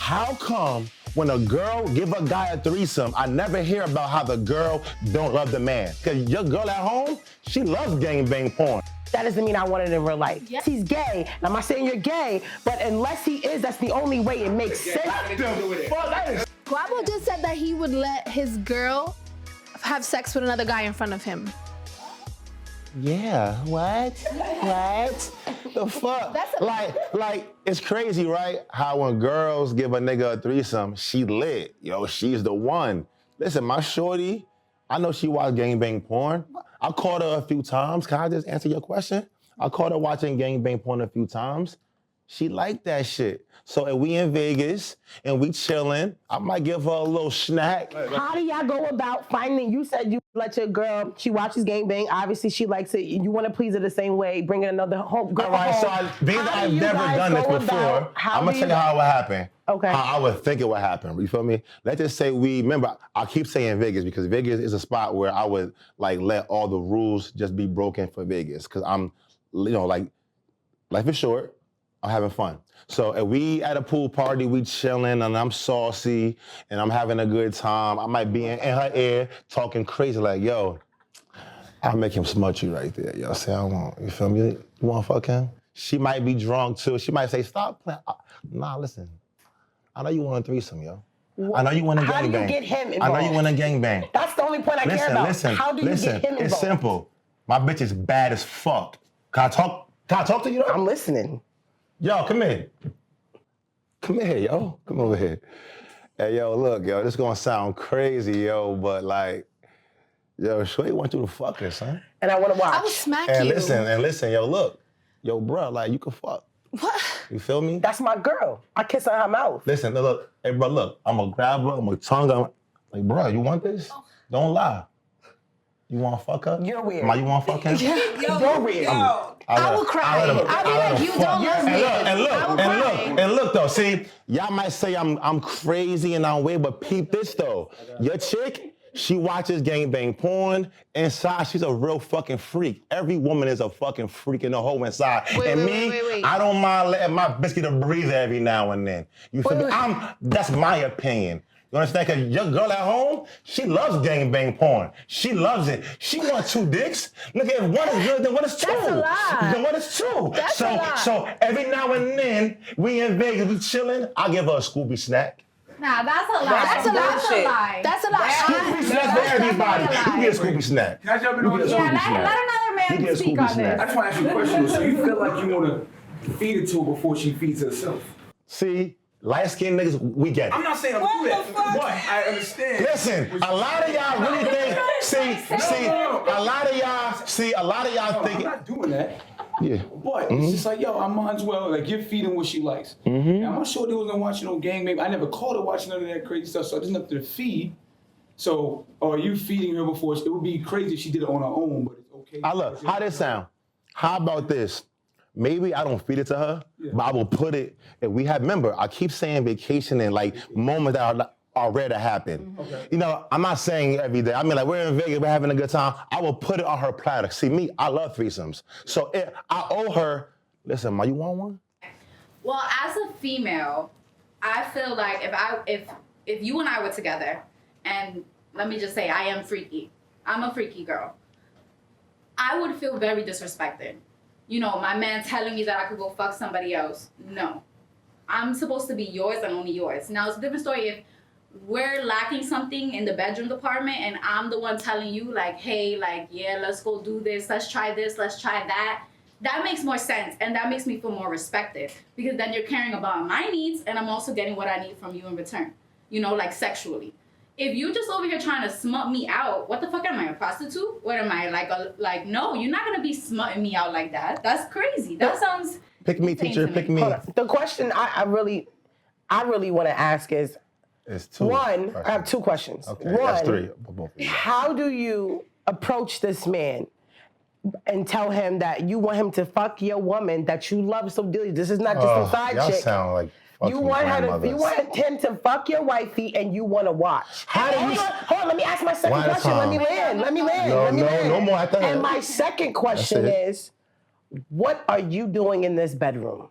How come when a girl give a guy a threesome, I never hear about how the girl don't love the man? Because your girl at home, she loves gangbang porn. That doesn't mean I want it in real life. Yes. He's gay. And I'm not saying you're gay, but unless he is, that's the only way it makes sense. Guapo just said that he would let his girl have sex with another guy in front of him. Yeah, what? The fuck? Like, it's crazy, right? How when girls give a nigga a threesome, she lit. Yo, she's the one. Listen, my shorty, I know she watched gangbang porn. I caught her a few times. Can I just answer your question? I caught her watching gangbang porn a few times. She liked that shit. So if we in Vegas and we chilling, I might give her a little snack. How do y'all go about finding, you said you let your girl, she watches gangbang, obviously she likes it, you want to please her the same way, bringing another home girl All right, home. so being that I've never done this before, I'm gonna tell you how it would happen. Okay. How I would think it would happen, you feel me? Let's just say remember, I keep saying Vegas because Vegas is a spot where I would like let all the rules just be broken for Vegas because I'm, like, life is short, I'm having fun. So if we at a pool party, we chilling and I'm saucy and I'm having a good time, I might be in her ear talking crazy like, yo, I'll make him smut you right there. Yo, say I want, you feel me? You want to fuck him? She might be drunk too. She might say, stop playing. Nah, listen, I know you want a threesome, yo. I know you want a gangbang. How do you get him involved? I know you want a gangbang. That's the only point I care about. How do you get him involved? It's simple. My bitch is bad as fuck. Can I talk to you? I'm listening. Yo, come here. Come here, yo. Come over here. Hey, yo, look, yo, this gonna sound crazy, yo, but like, yo, Shorty want you to fuck her, son. And I wanna watch. I will smack you. And listen, yo, look. Yo, bro, like, you can fuck. What? You feel me? That's my girl. I kiss her in her mouth. Listen, look. Hey, bro, look. I'm gonna grab her, I'm gonna tongue her. Like, bro, you want this? Don't lie. You wanna fuck her? You're weird. You wanna fuck him? You're weird. I will cry. I'll be like, you don't love me. And look though, see, y'all might say I'm crazy and I'm weird, but peep this though. Your chick, she watches gangbang porn. Inside, she's a real fucking freak. Every woman is a fucking freak in the whole inside. Wait. I don't mind letting my biscuit a breather every now and then. You feel me? That's my opinion. You understand? Because your girl at home, she loves gangbang porn. She loves it. She wants two dicks. Look, if one is good, then one is two. That's a lie. Then one is two. That's a lie. So every now and then, we in Vegas, we chilling, I give her a Scooby snack. Nah, that's a lie. That's a lie. That's a lie. Scooby snack for everybody. You get a Scooby snack. Can I jump in on this? Yeah, let another man speak on I this. just want to ask you a question. So you feel like you want to feed it to her before she feeds herself? See? Light-skinned niggas, we get it. I'm not saying I'm do that, but I understand. Listen, a lot of y'all really think, a lot of y'all think. I'm not doing that. Yeah. But it's just like, yo, I might as well, like, you're feeding what she likes. Now, I'm sure they wasn't watching no gangbang. I never caught her watching none of that crazy stuff, so there's nothing to feed. So, are you feeding her before? It would be crazy if she did it on her own, but it's okay. Look, how this sound? How about this? Maybe I don't feed it to her, but I will put it, if we have, remember, I keep saying vacation and like moments that are rare to happen. Okay. You know, I'm not saying every day. I mean, like, we're in Vegas, we're having a good time. I will put it on her platter. See, me, I love threesomes. So I owe her, listen, Ma, you want one? Well, as a female, I feel like if you and I were together, and let me just say I am freaky. I'm a freaky girl. I would feel very disrespected. You know, my man telling me that I could go fuck somebody else. No. I'm supposed to be yours and only yours. Now, it's a different story if we're lacking something in the bedroom department and I'm the one telling you, like, hey, like, yeah, let's go do this, let's try that. That makes more sense, and that makes me feel more respected because then you're caring about my needs and I'm also getting what I need from you in return, you know, like sexually. If you just over here trying to smut me out, what the fuck am I, a prostitute? What am I, like, no, you're not gonna be smutting me out like that. That's crazy. That sounds Pick me, teacher, pick me. The question I really want to ask is, It's two. one, I have two questions. Okay, one, that's three. How do you approach this man and tell him that you want him to fuck your woman that you love so dearly? This is not just a side y'all chick. Sound like You want him to fuck your wifey and you want to watch. How do you? Hold on, let me ask my second question. Let me land. No more after that. And my second question is, what are you doing in this bedroom?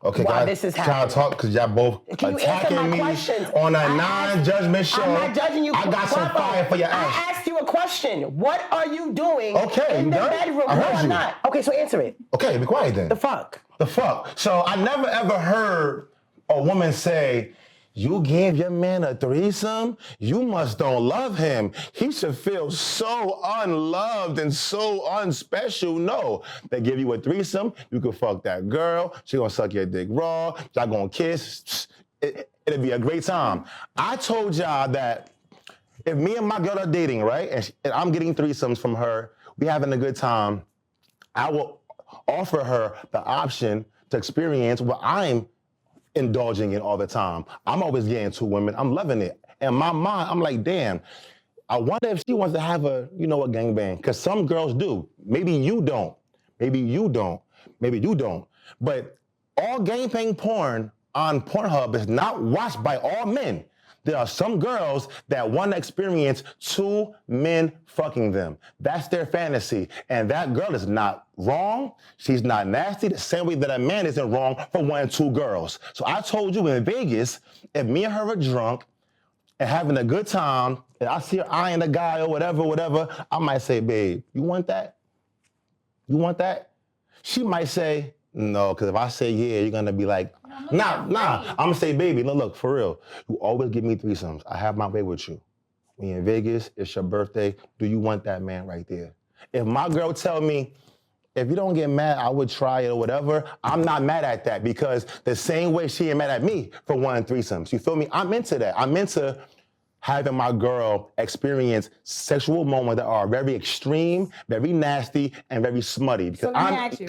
Okay, why can this is Can I happening. talk? Because y'all both Can you answer attacking my me questions? on a I asked- non-judgment show. I'm not judging you. I got some Guapo, fire for your I ass. asked you a question. What are you doing Okay, in you the done? bedroom? I No, heard I'm you. not. Okay, so answer it. Okay, be quiet then. The fuck? The fuck? So I never ever heard a woman say, you gave your man a threesome? You must don't love him. He should feel so unloved and so unspecial. No, they give you a threesome, you can fuck that girl, she gonna suck your dick raw, y'all gonna kiss. It'll be a great time. I told y'all that if me and my girl are dating, right, and I'm getting threesomes from her, we having a good time, I will offer her the option to experience what I'm indulging in all the time. I'm always getting 2 women. I'm loving it. In my mind, I'm like, damn, I wonder if she wants to have a gangbang. Because some girls do. Maybe you don't. Maybe you don't. Maybe you don't. But all gangbang porn on Pornhub is not watched by all men. There are some girls that want to experience 2 men fucking them. That's their fantasy. And that girl is not wrong. She's not nasty. The same way that a man isn't wrong for wanting 2 girls. So I told you in Vegas, if me and her are drunk and having a good time, and I see her eyeing a guy or whatever, I might say, babe, you want that? You want that? She might say, no, because if I say yeah, you're going to be like, nah. I'm going to say, baby, look, for real. You always give me threesomes. I have my way with you. We in Vegas, it's your birthday. Do you want that man right there? If my girl tell me, if you don't get mad, I would try it or whatever, I'm not mad at that because the same way she ain't mad at me for wanting threesomes. You feel me? I'm into that. I'm into having my girl experience sexual moments that are very extreme, very nasty, and very smutty. Because So let me ask you.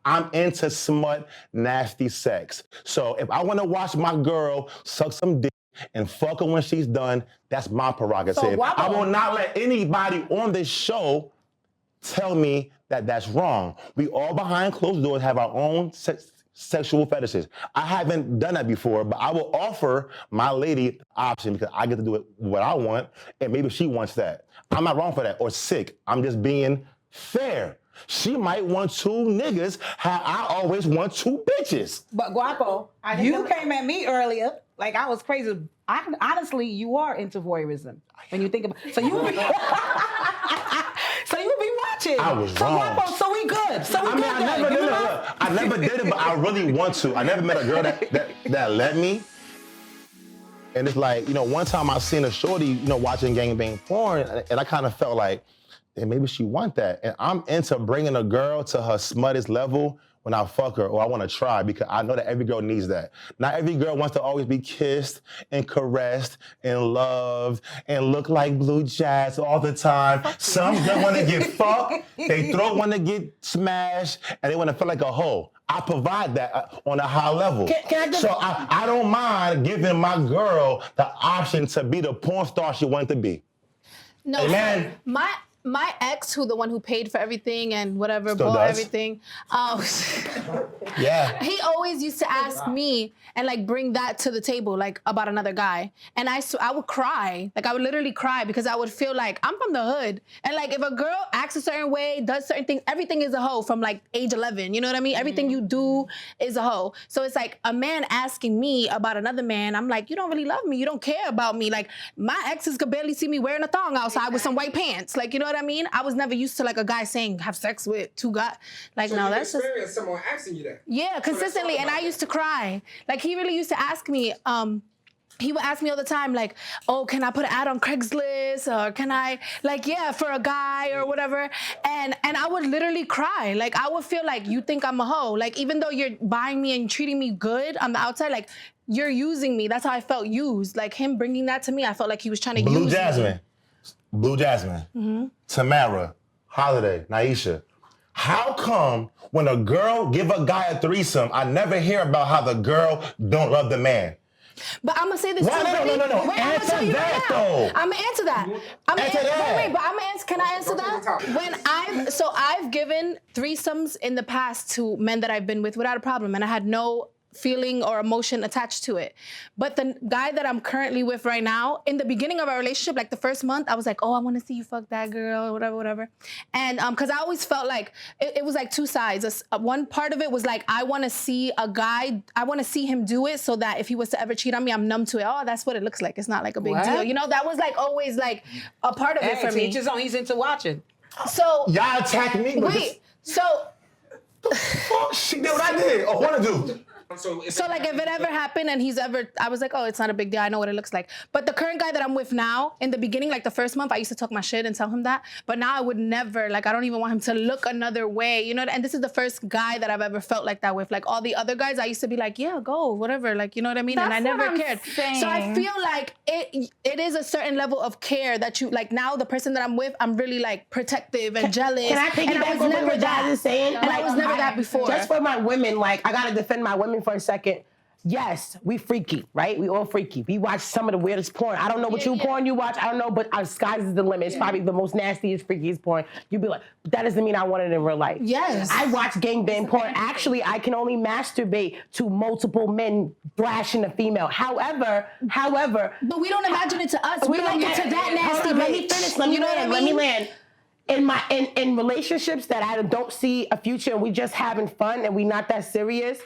I'm into smut, nasty sex. So if I want to watch my girl suck some dick and fuck her when she's done, that's my prerogative. So, Guapo- I will not let anybody on this show tell me that that's wrong. We all behind closed doors have our own sexual fetishes. I haven't done that before, but I will offer my lady the option because I get to do it what I want, and maybe she wants that. I'm not wrong for that, or sick. I'm just being fair. She might want 2 niggas, how I always want 2 bitches. But Guapo, you came at me earlier like I was crazy. Honestly, you are into voyeurism when you think about. So you would be, so you would be watching. I was so wrong. Guapo, so we good. So we I mean, good. I then. never Give did me it. my- Look, I never did it, but I really want to. I never met a girl that let me. And it's like, one time I seen a shorty, watching gangbang porn, and I kind of felt like, and maybe she want that. And I'm into bringing a girl to her smuttest level when I fuck her, or I want to try, because I know that every girl needs that. Not every girl wants to always be kissed and caressed and loved and look like blue jazz all the time. Some girls want to get fucked, they throat want to get smashed, and they want to feel like a hoe. I provide that on a high level. Can I just- So I don't mind giving my girl the option to be the porn star she wanted to be. No, Amen. my ex, the one who paid for everything and whatever, Still bought does. everything, Yeah. he always used to ask me and like bring that to the table, like about another guy. And I would cry. Like I would literally cry because I would feel like I'm from the hood. And like if a girl acts a certain way, does certain things, everything is a hoe from like age 11. You know what I mean? Everything you do is a hoe. So it's like a man asking me about another man. I'm like, you don't really love me. You don't care about me. Like my exes could barely see me wearing a thong outside with some white pants. Like, you know what I mean? I was never used to like a guy saying have sex with 2 guys. Like, no, that's just. Experience someone asking you that. Yeah, consistently, and I used to cry. Like he really used to ask me. He would ask me all the time, like, "Oh, can I put an ad on Craigslist, or can I, like, yeah, for a guy or whatever?" And I would literally cry. Like I would feel like you think I'm a hoe. Like even though you're buying me and treating me good on the outside, like you're using me. That's how I felt used. Like him bringing that to me, I felt like he was trying to use Blue me. Jasmine. Blue Jasmine. Tamara. Holiday. Naisha. How come when a girl give a guy a threesome, I never hear about how the girl don't love the man? But I'm gonna say this Why? too. No, baby. no. Wait, I'm gonna Answer tell you that, right now. though. I'm gonna answer that. Answer that. Wait, but I'm gonna answer. Can I answer Go to the that? topic. I've given threesomes in the past to men that I've been with without a problem, and I had no feeling or emotion attached to it. But the guy that I'm currently with right now, in the beginning of our relationship, like the first month, I was like, oh, I want to see you fuck that girl, whatever. And because I always felt like it was like two sides. One part of it was like, I want to see a guy, I want to see him do it so that if he was to ever cheat on me, I'm numb to it. Oh, that's what it looks like. It's not like a big deal. You know, that was like always like a part of it for me. He's into watching. So y'all attack me. Wait, so fuck, she did what I did or want to do. So like if it ever happened and I was like, oh, it's not a big deal. I know what it looks like. But the current guy that I'm with now, in the beginning, like the first month, I used to talk my shit and tell him that. But now I would never, like, I don't even want him to look another way, you know? And this is the first guy that I've ever felt like that with. Like all the other guys, I used to be like, yeah, go, whatever. Like, you know what I mean? That's and I never what I'm cared. saying. So I feel like it is a certain level of care that you, like now the person that I'm with, I'm really like protective and jealous. Can I piggyback and on what Jazz is saying? And I was never that before. Just for my women, like, I gotta defend my women for a second. Yes, we freaky, right? We all freaky. We watch some of the weirdest porn. I don't know what porn you watch. I don't know, but our sky's is the limit. It's probably the most nastiest, freakiest porn. You'd be like, that doesn't mean I want it in real life. Yes. I watch gangbang porn. Actually, I can only masturbate to multiple men thrashing a female. However. But we don't imagine it to us. We like it to that nasty Let bitch. me finish. Let me land. In relationships that I don't see a future and we just having fun and we not that serious,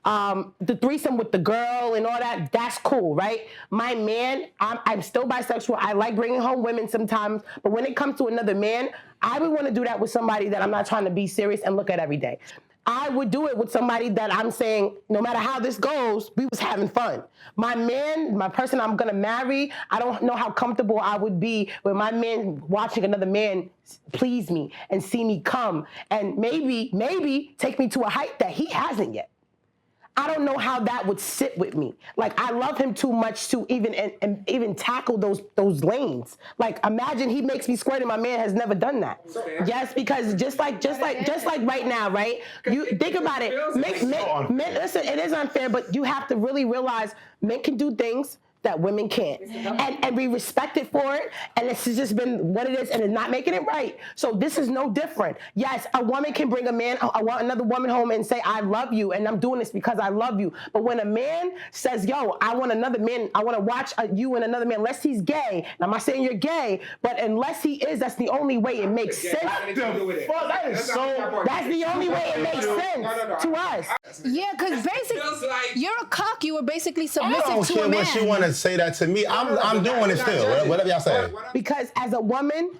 the threesome with the girl and all that, that's cool, right? My man, I'm still bisexual. I like bringing home women sometimes, but when it comes to another man, I would want to do that with somebody that I'm not trying to be serious and look at every day. I would do it with somebody that I'm saying, no matter how this goes, we was having fun. My man, my person I'm gonna marry, I don't know how comfortable I would be with my man watching another man please me and see me come and maybe take me to a height that he hasn't yet. I don't know how that would sit with me. Like, I love him too much to even tackle those lanes. Like, imagine he makes me squirt and my man has never done that. Yes, because just like right now, right? You think about it. Men, listen, it is unfair, but you have to really realize men can do things that women can't. And we respect it for it, and this has just been what it is, and it's not making it right. So this is no different. Yes, a woman can bring another woman home and say, I love you, and I'm doing this because I love you. But when a man says, yo, I want another man, I want to watch you and another man, unless he's gay, and I'm not saying you're gay, but unless he is, that's the only way it makes sense. That's the only way it makes sense to us. Yeah, because basically, you're a cock. You were basically submissive I don't to care a man. what she want to say that to me. I'm doing it still. Whatever y'all say. Because as a woman,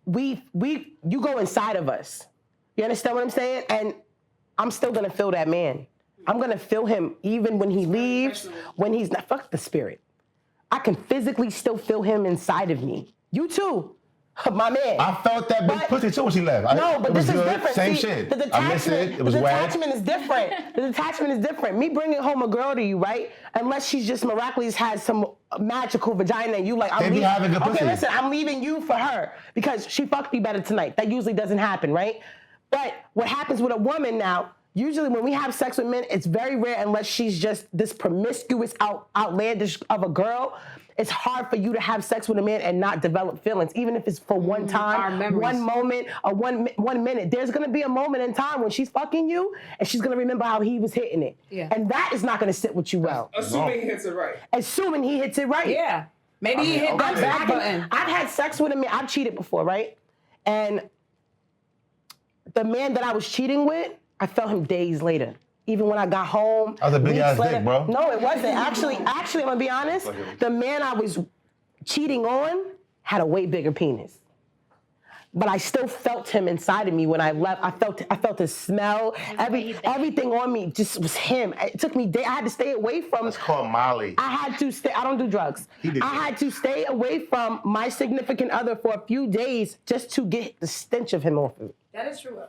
you go inside of us. You understand what I'm saying? And I'm still gonna feel that man. I'm gonna feel him even when he leaves, when he's not. Fuck the spirit. I can physically still feel him inside of me. You too. My man. I felt that big pussy too when she left. But this is different. Same See, shit. The I miss it. It was the wet. detachment is different. The detachment is different. Me bringing home a girl to you, right? Unless she's just miraculously has some magical vagina and you like, They be having good pussy. Okay, listen, I'm leaving you for her because she fucked me better tonight. That usually doesn't happen, right? But what happens with a woman now, usually when we have sex with men, it's very rare unless she's just this promiscuous, outlandish of a girl. It's hard for you to have sex with a man and not develop feelings, even if it's for one time, one moment, or 1 minute. There's gonna be a moment in time when she's fucking you and she's gonna remember how he was hitting it. Yeah. And that is not gonna sit with you well. Assuming he hits it right. Assuming he hits it right. Yeah. Maybe he hit that back button. I've had sex with a man, I've cheated before, right? And the man that I was cheating with, I felt him days later. Even when I got home. That was a big ass dick, bro. No, it wasn't. Actually, I'm gonna be honest. The man I was cheating on had a way bigger penis. But I still felt him inside of me when I left. I felt his smell. Everything on me just was him. It took me days. I had to stay away from. It's called Molly. I had to stay. I don't do drugs. I had to stay away from my significant other for a few days just to get the stench of him off of me. That is true.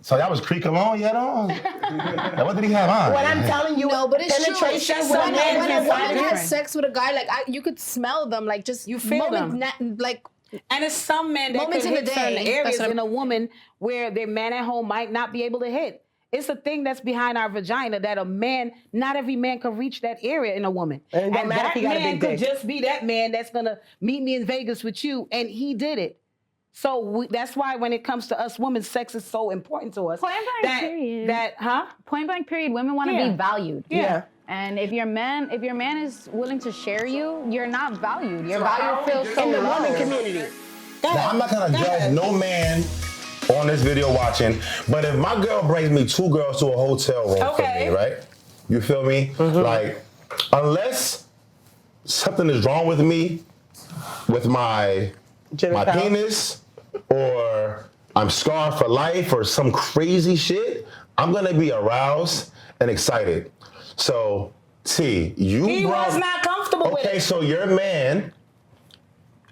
So that was creek alone yet on? What did he have on? What I'm telling you, no, but it's true. penetration It's with a when man a woman has sex with a guy, like you could smell them, like just you feel them, like. And it's some men that could hit certain areas in a woman where their man at home might not be able to hit. It's a thing that's behind our vagina that a man, not every man can reach that area in a woman. And that man could just be that man that's gonna meet me in Vegas with you, and he did it. So that's why when it comes to us women, sex is so important to us. Point blank period. Point blank period. Women want to be valued. Yeah. And if your man is willing to share you, you're not valued. Your value feels so In the low. woman community. Now, I'm not gonna judge no man on this video watching, but if my girl brings me 2 girls to a hotel room for me, right? You feel me? Like, unless something is wrong with me, with my penis, or I'm scarred for life, or some crazy shit, I'm gonna be aroused and excited. So, T, He was not comfortable with it. Okay, so your man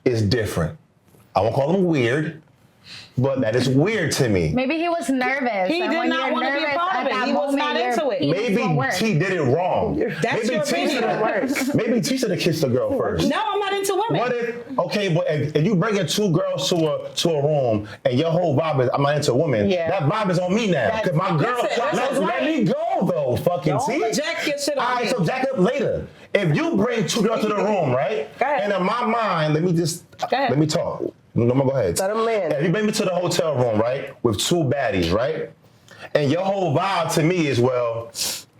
is different. I won't call him weird, but that is weird to me. Maybe he was nervous. He and did when not you're want to be a nervous part at of it. that He was moment, not your into it. penis Maybe won't work. T did it wrong. That's your opinion. Maybe T should have kissed the girl first. No, I'm not into women. What if, okay, but if you bring in 2 girls to a room and your whole vibe is, I'm not into women, that vibe is on me now. Because my girl, let me go though, fucking T. Don't jack your shit on All right, me. so jack up later. If you bring 2 girls to the room, right? Go ahead. And in my mind, let me talk. No, go ahead. Let him land. If you bring me to the hotel room, right, with 2 baddies, right? And your whole vibe to me is, well,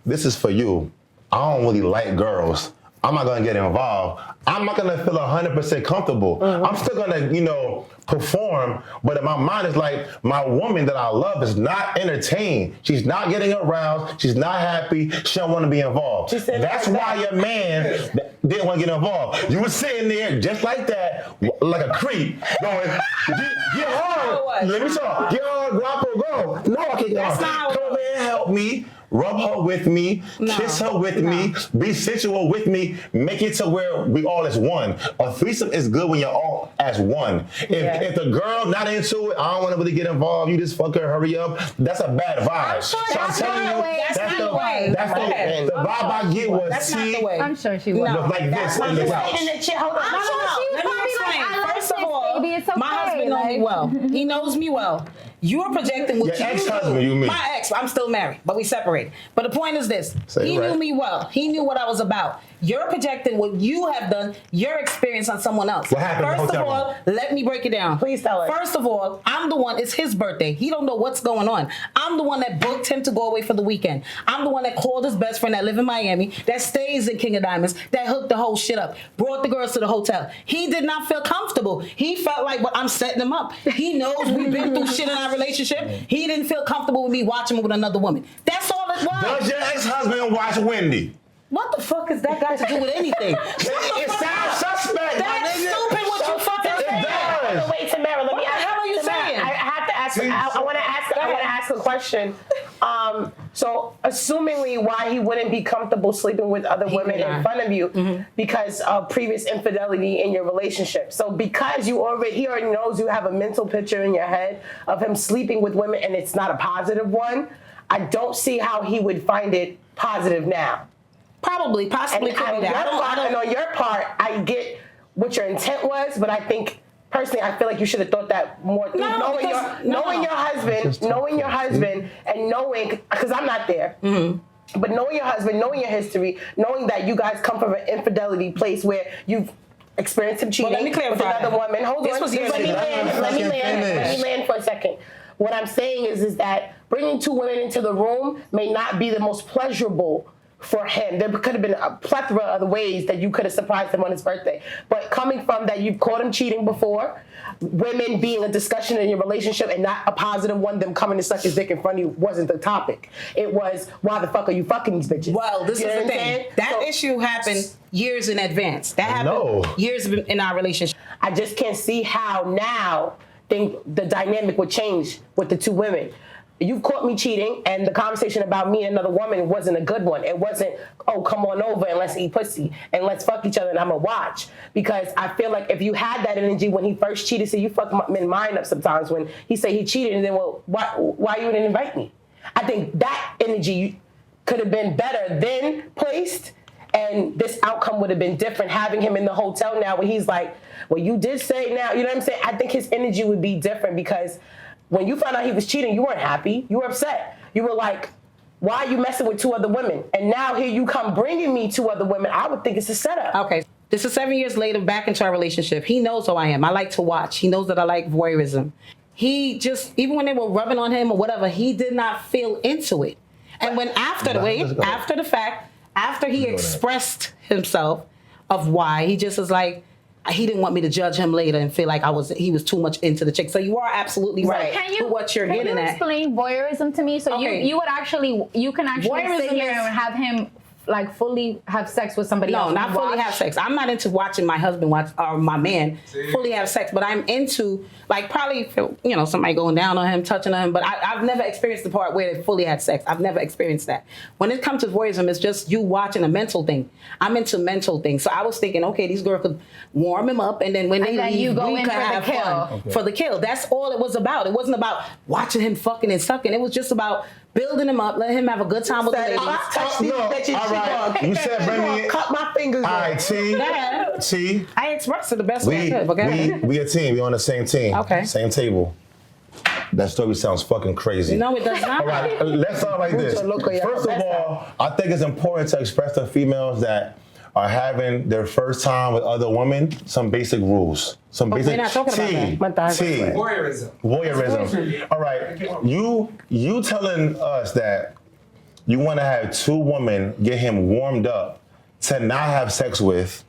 this is for you. I don't really like girls. I'm not gonna get involved. I'm not gonna feel 100% comfortable. I'm still gonna, perform, but in my mind, it's like my woman that I love is not entertained. She's not getting aroused. She's not happy. She don't want to be involved. That's why your man didn't want to get involved. You were sitting there just like that, like a creep, going, get hard. Let me talk. Get hard, Guapo, go. No, I can't get hard. Come over here, help me. Rub her with me, kiss her with me, be sensual with me, make it to where we all as one. A threesome is good when you're all as one. If the girl not into it, I don't want to really get involved, you just fuck her, hurry up, that's a bad vibe. So I'm telling you, that's the vibe I get was, That's not the way. I'm sure she was. like this in the couch. Hold on. Let me explain. First of all, my husband knows me well. He knows me well. You're projecting what Your you ex-husband, do. you mean? My ex, I'm still married, but we separated. But the point is this. He knew me well. He knew what I was about. You're projecting what you have done, your experience on someone else. What happened in the First of hotel all, let me break it down. Please tell us. First of all, I'm the one, it's his birthday. He don't know what's going on. I'm the one that booked him to go away for the weekend. I'm the one that called his best friend that live in Miami, that stays in King of Diamonds, that hooked the whole shit up, brought the girls to the hotel. He did not feel comfortable. He felt like, well, I'm setting him up. He knows we've been through shit in our relationship. He didn't feel comfortable with me watching him with another woman. That's all it was. Does your ex-husband watch Wendy? What the fuck is that got to do with anything? It sounds suspect. That's stupid what you fucking saying. On the way to Mara, let me What the ask. hell are you saying? I have to ask. I want to ask a question. So, assumingly, why he wouldn't be comfortable sleeping with other women in front of you because of previous infidelity in your relationship. So, because he already knows you have a mental picture in your head of him sleeping with women, and it's not a positive one. I don't see how he would find it positive now. Possibly could be that. And on your part, I get what your intent was, but I think personally, I feel like you should have thought that more. Knowing your husband, and knowing, because I'm not there. But knowing your husband, knowing your history, knowing that you guys come from an infidelity place where you've experienced him cheating with another woman. Hold on, let me land for a second. What I'm saying is that bringing 2 women into the room may not be the most pleasurable for him. There could have been a plethora of other ways that you could have surprised him on his birthday. But coming from that, you've caught him cheating before, women being a discussion in your relationship and not a positive one, them coming to suck his dick in front of you wasn't the topic. It was, why the fuck are you fucking these bitches? Well, this is the thing. That issue happened years in advance. That happened years in our relationship. I just can't see how now the dynamic would change with the 2 women. You've caught me cheating, and the conversation about me and another woman wasn't a good one. It wasn't, oh, come on over and let's eat pussy and let's fuck each other and I'm gonna watch. Because I feel like if you had that energy when he first cheated, so you fuck my mind up sometimes when he said he cheated, and then, well, why you didn't invite me? I think that energy could have been better then placed, and this outcome would have been different. Having him in the hotel now where he's like, well, you did say now, you know what I'm saying? I think his energy would be different because when you found out he was cheating, you weren't happy. You were upset. You were like, why are you messing with 2 other women? And now here you come bringing me 2 other women. I would think it's a setup. Okay. This is 7 years later, back into our relationship. He knows who I am. I like to watch. He knows that I like voyeurism. He just, even when they were rubbing on him or whatever, he did not feel into it. And when after the fact, after he expressed himself of why, he just was like, he didn't want me to judge him later and feel like he was too much into the chick. So you are absolutely right with what you're getting at. Can you explain voyeurism to me? So you can actually Voyeurism sit here and have him like fully have sex with somebody else. No, not fully have sex. I'm not into watching my husband watch or my man fully have sex, but I'm into like probably somebody going down on him, touching on him. But I've never experienced the part where they fully had sex. I've never experienced that. When it comes to voyeurism, it's just you watching a mental thing. I'm into mental things. So I was thinking, okay, these girls could warm him up, and then when they leave, we could have fun for the kill. That's all it was about. It wasn't about watching him fucking and sucking. It was just about building him up, letting him have a good time with the ladies. You said bring me cut my fingers. All right, T. I expressed it the best way I could. Okay. We a team. We on the same team. Okay. Same table. That story sounds fucking crazy. No, it does not. All right, let's start like this. First of all, I think it's important to express to females that are having their first time with other women some basic rules. Some basic. We're not talking about that. Voyeurism. All right, you telling us that you want to have two women get him warmed up to not have sex with.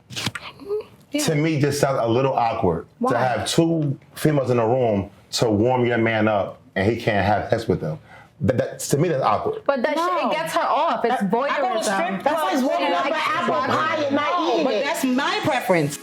Yeah. To me, just sounds a little awkward. Why? To have two females in a room to warm your man up and he can't have sex with them. To me, that's awkward. But it gets her off. It's voyeurism. That's like warming up an apple pie and not eating it. But that's my preference.